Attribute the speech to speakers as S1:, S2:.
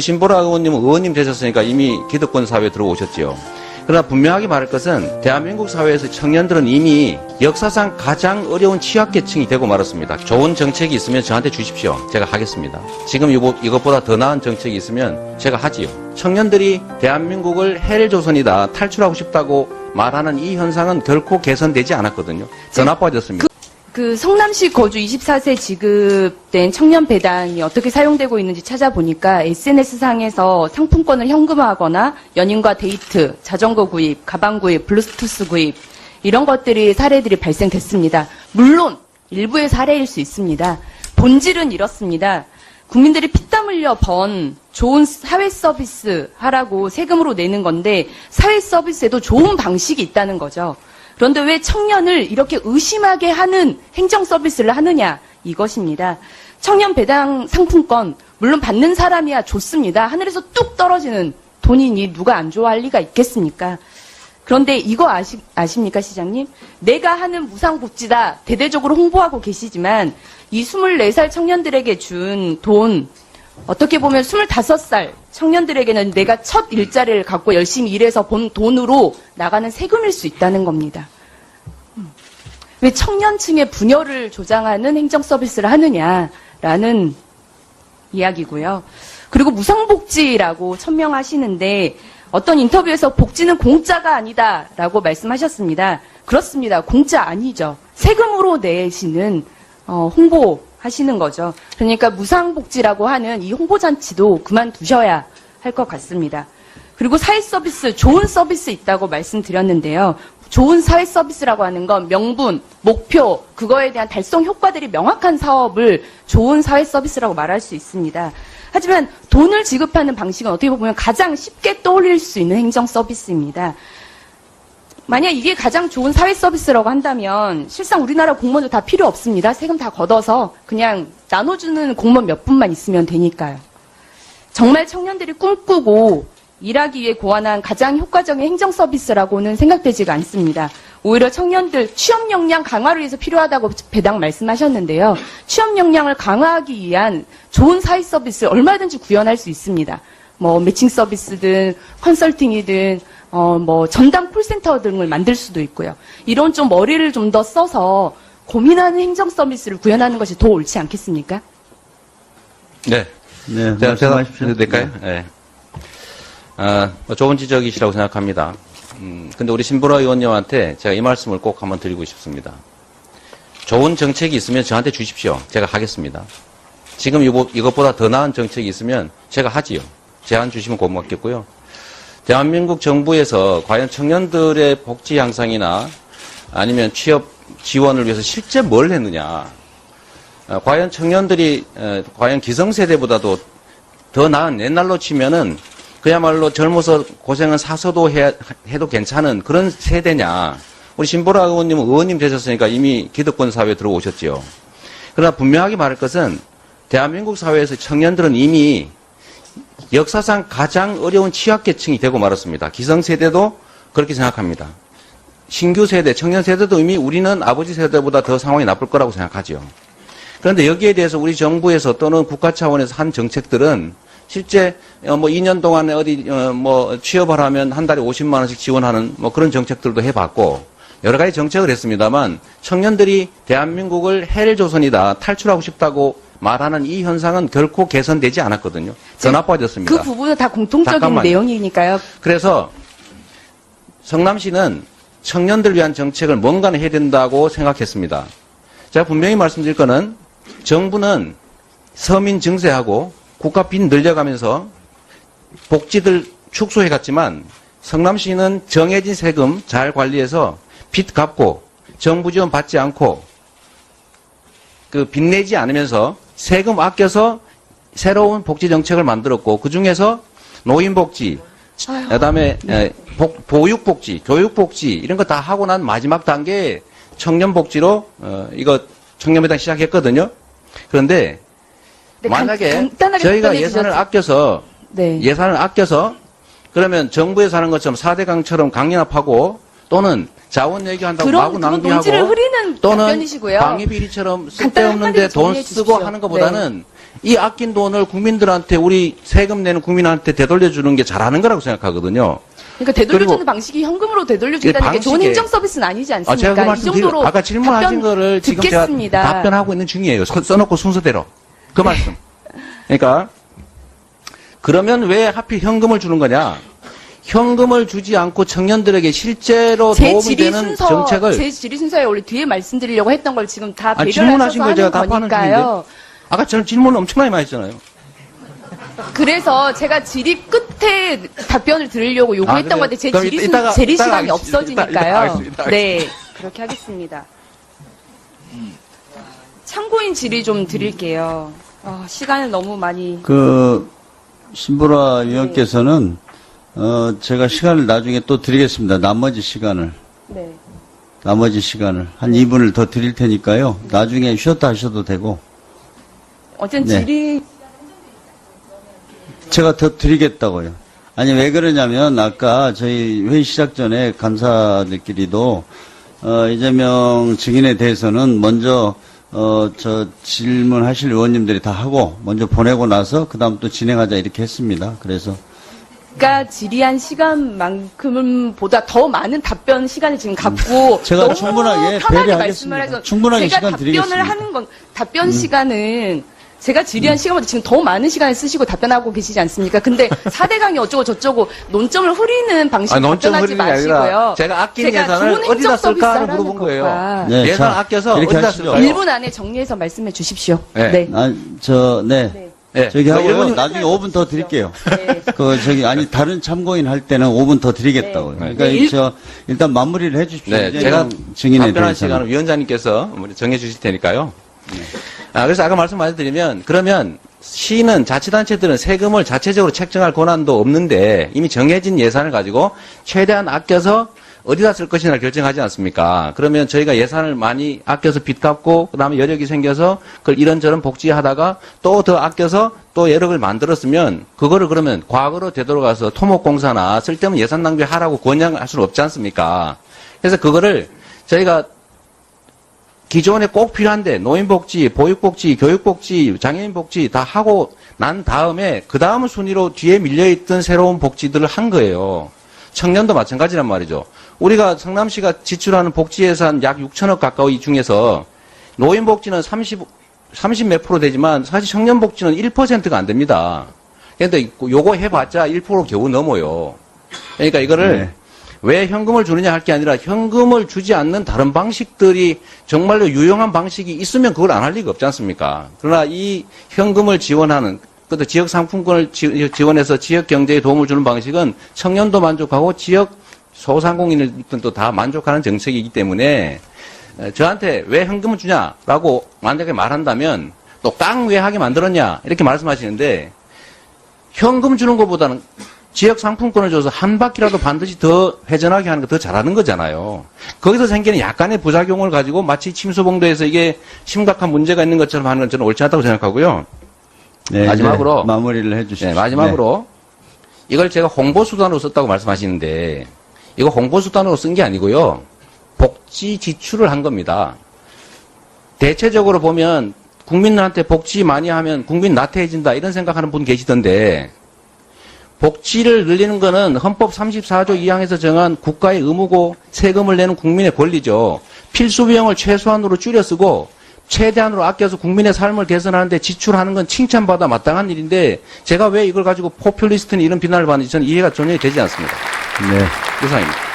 S1: 신보라 의원님은 의원님 되셨으니까 이미 기득권 사회에 들어오셨지요. 그러나 분명하게 말할 것은 대한민국 사회에서 청년들은 이미 역사상 가장 어려운 취약계층이 되고 말았습니다. 좋은 정책이 있으면 저한테 주십시오. 제가 하겠습니다. 지금 이것보다 더 나은 정책이 있으면 제가 하지요. 청년들이 대한민국을 헬조선이다, 탈출하고 싶다고 말하는 이 현상은 결코 개선되지 않았거든요. 더 나빠졌습니다.
S2: 그 성남시 거주 24세 지급된 청년 배당이 어떻게 사용되고 있는지 찾아보니까 SNS상에서 상품권을 현금화하거나 연인과 데이트, 자전거 구입, 가방 구입, 블루투스 구입 이런 것들이 사례들이 발생됐습니다. 물론 일부의 사례일 수 있습니다. 본질은 이렇습니다. 국민들이 피땀 흘려 번 좋은 사회 서비스 하라고 세금으로 내는 건데 사회 서비스에도 좋은 방식이 있다는 거죠. 그런데 왜 청년을 이렇게 의심하게 하는 행정 서비스를 하느냐 이것입니다. 청년 배당 상품권 물론 받는 사람이야 좋습니다. 하늘에서 뚝 떨어지는 돈이니 누가 안 좋아할 리가 있겠습니까? 그런데 이거 아십니까 시장님? 내가 하는 무상복지다 대대적으로 홍보하고 계시지만 이 24살 청년들에게 준 돈 어떻게 보면 25살 청년들에게는 내가 첫 일자리를 갖고 열심히 일해서 본 돈으로 나가는 세금일 수 있다는 겁니다. 왜 청년층의 분열을 조장하는 행정 서비스를 하느냐라는 이야기고요. 그리고 무상복지라고 천명하시는데 어떤 인터뷰에서 복지는 공짜가 아니다라고 말씀하셨습니다. 그렇습니다. 공짜 아니죠. 세금으로 내시는 홍보하시는 거죠. 그러니까 무상복지라고 하는 이 홍보잔치도 그만두셔야 할 것 같습니다. 그리고 사회 서비스, 좋은 서비스 있다고 말씀드렸는데요. 좋은 사회 서비스라고 하는 건 명분, 목표, 그거에 대한 달성 효과들이 명확한 사업을 좋은 사회 서비스라고 말할 수 있습니다. 하지만 돈을 지급하는 방식은 어떻게 보면 가장 쉽게 떠올릴 수 있는 행정 서비스입니다. 만약 이게 가장 좋은 사회 서비스라고 한다면 실상 우리나라 공무원도 다 필요 없습니다. 세금 다 걷어서 그냥 나눠주는 공무원 몇 분만 있으면 되니까요. 정말 청년들이 꿈꾸고 일하기 위해 고안한 가장 효과적인 행정 서비스라고는 생각되지가 않습니다. 오히려 청년들 취업 역량 강화를 위해서 필요하다고 배당 말씀하셨는데요. 취업 역량을 강화하기 위한 좋은 사회 서비스 얼마든지 구현할 수 있습니다. 뭐 매칭 서비스든 컨설팅이든 뭐 전담 콜센터 등을 만들 수도 있고요. 이런 좀 머리를 좀 더 써서 고민하는 행정 서비스를 구현하는 것이 더 옳지 않겠습니까?
S1: 네.
S3: 네,
S1: 제가
S3: 말씀하십시오.
S1: 될까요? 네. 좋은 지적이시라고 생각합니다. 근데 우리 신보라 의원님한테 제가 이 말씀을 꼭 한번 드리고 싶습니다. 좋은 정책이 있으면 저한테 주십시오. 제가 하겠습니다. 지금 이것보다 더 나은 정책이 있으면 제가 하지요. 제안 주시면 고맙겠고요. 대한민국 정부에서 과연 청년들의 복지 향상이나 아니면 취업 지원을 위해서 실제 뭘 했느냐. 과연 청년들이 과연 기성세대보다도 더 나은 옛날로 치면은 그야말로 젊어서 고생은 사서도 해도 괜찮은 그런 세대냐. 우리 신보라 의원님은 의원님 되셨으니까 이미 기득권 사회에 들어오셨지요. 그러나 분명하게 말할 것은 대한민국 사회에서 청년들은 이미 역사상 가장 어려운 취약계층이 되고 말았습니다. 기성세대도 그렇게 생각합니다. 신규 세대, 청년 세대도 이미 우리는 아버지 세대보다 더 상황이 나쁠 거라고 생각하죠. 그런데 여기에 대해서 우리 정부에서 또는 국가 차원에서 한 정책들은 실제 뭐 2년 동안에 어디 뭐 취업을 하면 한 달에 50만 원씩 지원하는 뭐 그런 정책들도 해봤고 여러 가지 정책을 했습니다만 청년들이 대한민국을 헬조선이다, 탈출하고 싶다고 말하는 이 현상은 결코 개선되지 않았거든요. 더 나빠졌습니다.
S2: 그 부분은 다 공통적인
S1: 잠깐만요.
S2: 내용이니까요.
S1: 그래서 성남시는 청년들을 위한 정책을 뭔가는 해야 된다고 생각했습니다. 제가 분명히 말씀드릴 거는 정부는 서민 증세하고 국가 빚 늘려가면서 복지들 축소해갔지만 성남시는 정해진 세금 잘 관리해서 빚 갚고 정부 지원 받지 않고 그 빚내지 않으면서 세금 아껴서 새로운 복지 정책을 만들었고 그중에서 노인복지, 그다음에 보육복지, 교육복지 이런 거 다 하고 난 마지막 단계에 청년복지로 이거 청년배당 시작했거든요. 그런데
S2: 네,
S1: 만약에 저희가 예산을 아껴서
S2: 네.
S1: 예산을 아껴서 그러면 정부에서 하는 것처럼 4대강처럼 강연합하고 또는 자원 얘기한다고 마구 낭비하고
S2: 논지를 흐리는
S1: 또는
S2: 답변이시고요.
S1: 방위비리처럼
S2: 간단한
S1: 쓸데없는데
S2: 한마디
S1: 돈
S2: 정리해
S1: 쓰고
S2: 주십시오.
S1: 하는 것보다는 이 아낀 돈을 국민들한테 우리 세금 내는 국민한테 되돌려주는 게 잘하는 거라고 생각하거든요.
S2: 그러니까 되돌려주는
S1: 그리고
S2: 방식이 현금으로 되돌려준다는 게 좋은
S1: 방식에-
S2: 행정 서비스는 아니지 않습니까?
S1: 제가 그
S2: 이
S1: 말씀
S2: 정도로
S1: 아까 질문하신
S2: 답변
S1: 거를 지금
S2: 듣겠습니다.
S1: 제가 답변하고 있는 중이에요. 써놓고 순서대로. 그 말씀. 그러니까 그러면 왜 하필 현금을 주는 거냐? 현금을 주지 않고 청년들에게 실제로
S2: 제
S1: 도움이
S2: 질의
S1: 되는
S2: 순서,
S1: 정책을
S2: 제 질의 순서에 원래 뒤에 말씀드리려고 했던 걸 지금 다
S1: 아니,
S2: 배려를
S1: 질문하신
S2: 하셔서
S1: 걸 제가
S2: 하는
S1: 답하는
S2: 거니까요.
S1: 아까 저는 질문을 엄청나게 많이 했잖아요.
S2: 그래서 제가 질의 끝에 답변을 드리려고 요구했던
S1: 그래요?
S2: 건데 제
S1: 그럼
S2: 질의,
S1: 이따가
S2: 질의 시간이
S1: 하겠습니다.
S2: 없어지니까요.
S1: 이따가 하겠습니다.
S2: 네, 그렇게 하겠습니다. 참고인 질의 좀 드릴게요. 시간을 너무 많이.
S3: 신보라 의원께서는, 제가 시간을 나중에 또 드리겠습니다. 나머지 시간을.
S2: 네.
S3: 한 2분을 더 드릴 테니까요. 나중에 쉬었다 하셔도 되고.
S2: 어쨌든
S3: 네.
S2: 질의.
S3: 제가 더 드리겠다고요. 아니, 왜 그러냐면, 아까 저희 회의 시작 전에 간사들끼리도, 이재명 증인에 대해서는 먼저, 저 질문하실 의원님들이 다 하고, 먼저 보내고 나서, 그 다음 또 진행하자 이렇게 했습니다. 그래서.
S2: 그러니까 질의한 시간만큼은 보다 더 많은 답변 시간을 지금 갖고
S3: 제가
S2: 너무
S3: 충분하게
S2: 편하게
S3: 배려하겠습니다.
S2: 말씀을 해서
S3: 충분하게
S2: 제가
S3: 시간
S2: 답변을
S3: 드리겠습니다.
S2: 하는 건 답변 시간은 제가 질의한 시간보다 지금 더 많은 시간을 쓰시고 답변하고 계시지 않습니까? 근데 4대강이 어쩌고 저쩌고 논점을 흐리는 방식으로
S1: 논점
S2: 답변하지
S1: 흐리는 게 아니라
S2: 마시고요.
S1: 제가 아낀 예산을
S2: 좋은
S1: 어디다
S2: 행정 서비스
S1: 쓸까를
S2: 하라는
S1: 물어본 거예요.
S2: 것과
S3: 네,
S1: 예산
S3: 자,
S1: 아껴서
S3: 이렇게
S1: 어디다
S3: 하시죠.
S1: 쓸까요?
S2: 1분 안에 정리해서 말씀해 주십시오.
S1: 네.
S2: 네.
S1: 네.
S3: 저기
S1: 그
S3: 하고요.
S1: 일본이-
S3: 나중에 5분 더 드릴게요.
S2: 네.
S3: 다른 참고인 할 때는 5분 더 드리겠다고요.
S1: 네.
S3: 그러니까
S2: 네.
S3: 일단 마무리를 해 주십시오.
S1: 네, 제가
S3: 증인에
S1: 답변할
S3: 대해서는.
S1: 시간을 위원장님께서 정해 주실 테니까요. 그래서 아까 말씀 많이 드리면, 그러면 시는, 자치단체들은 세금을 자체적으로 책정할 권한도 없는데 이미 정해진 예산을 가지고 최대한 아껴서 어디다 쓸 것이냐를 결정하지 않습니까? 그러면 저희가 예산을 많이 아껴서 빚 갚고 그다음에 여력이 생겨서 그걸 이런저런 복지하다가 또 더 아껴서 또 여력을 만들었으면 그거를 그러면 과거로 되돌아가서 토목공사나 쓸데없는 예산 낭비하라고 권장할 수는 없지 않습니까? 그래서 그거를 저희가 기존에 꼭 필요한데 노인복지, 보육복지, 교육복지, 장애인복지 다 하고 난 다음에 그 다음 순위로 뒤에 밀려있던 새로운 복지들을 한 거예요. 청년도 마찬가지란 말이죠. 우리가 성남시가 지출하는 복지 예산 약 6천억 가까이 중에서 노인복지는 30 몇 프로 되지만 사실 청년복지는 1%가 안 됩니다. 그런데 요거 해봤자 1% 겨우 넘어요. 그러니까 이거를
S3: 네.
S1: 왜 현금을 주느냐 할 게 아니라 현금을 주지 않는 다른 방식들이 정말로 유용한 방식이 있으면 그걸 안 할 리가 없지 않습니까? 그러나 이 현금을 지원하는 또 지역 상품권을 지원해서 지역 경제에 도움을 주는 방식은 청년도 만족하고 지역 소상공인들도 또 다 만족하는 정책이기 때문에 저한테 왜 현금을 주냐라고 만약에 말한다면 또 깡 왜 하게 만들었냐 이렇게 말씀하시는데 현금 주는 것보다는 지역 상품권을 줘서 한 바퀴라도 반드시 더 회전하게 하는 거 더 잘하는 거잖아요. 거기서 생기는 약간의 부작용을 가지고 마치 침수봉도에서 이게 심각한 문제가 있는 것처럼 하는 건 저는 옳지 않다고 생각하고요.
S3: 네,
S1: 마지막으로.
S3: 이제 마무리를 해 주십시오.
S1: 네, 마지막으로 이걸 제가 홍보수단으로 썼다고 말씀하시는데 이거 홍보수단으로 쓴 게 아니고요. 복지 지출을 한 겁니다. 대체적으로 보면 국민들한테 복지 많이 하면 국민 나태해진다 이런 생각하는 분 계시던데 복지를 늘리는 거는 헌법 34조 2항에서 정한 국가의 의무고 세금을 내는 국민의 권리죠. 필수 비용을 최소한으로 줄여 쓰고 최대한으로 아껴서 국민의 삶을 개선하는데 지출하는 건 칭찬받아 마땅한 일인데 제가 왜 이걸 가지고 포퓰리스트니 이런 비난을 받는지 저는 이해가 전혀 되지 않습니다.
S3: 네.
S1: 이상입니다.